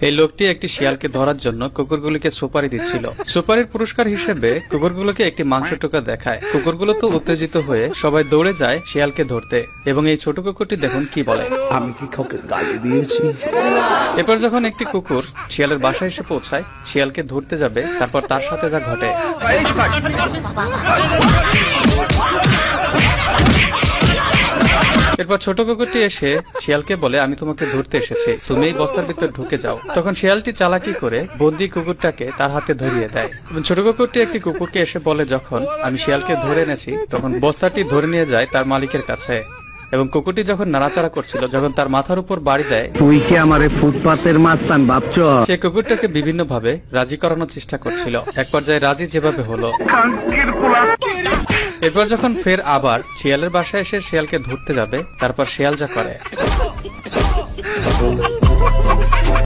এই লোকটি একটি শিয়ালকে ধরার জন্য কুকুরগুলিকে সুপারি দিচ্ছিল। সুপারির পুরস্কার হিসেবে কুকুরগুলোকে একটি মাংস টোকা দেখায়। কুকুরগুলো তো উত্তেজিত হয়ে সবাই দৌড়ে যায় শিয়ালকে ধরতে, এবং এই ছোট কুকুরটি দেখুন কি বলে, আমি কি কাউকে গালি দিয়েছি? এরপর যখন একটি কুকুর শিয়ালের বাসায় এসে পৌঁছায়, শিয়ালকে ধরতে যাবে, তারপর তার সাথে যা ঘটে। এরপর ছোট কুকুরটি এসে শিয়ালকে বলে, আমি তোমাকে ধরতে এসেছি, তুমি এই বস্তার ভিতর ঢুকে যাও। তখন শিয়ালটি চালাকি করে বন্দি কুকুরটাকে তার হাতে ধরিয়ে দেয়, এবং ছোট কুকুরটি একটি কুকুরকে এসে বলে, যখন আমি শিয়ালকে ধরে এনেছি তখন বস্তাটি ধরে নিয়ে যায় তার মালিকের কাছে, এবং কুকুরটি যখন নাড়াচাড়া করছিল, যখন তার মাথার উপর বাড়ি দেয়, তুই কি আমারে ফুটপাতের মাস্তান ভাবছ? সে কুকুরটাকে বিভিন্ন ভাবে রাজি করানোর চেষ্টা করছিল। এক পর্যায়ে রাজি যেভাবে হলো, এরপর যখন ফের আবার শিয়ালের বাসায় এসে শিয়ালকে ধরতে যাবে, তারপর শিয়াল যা করে।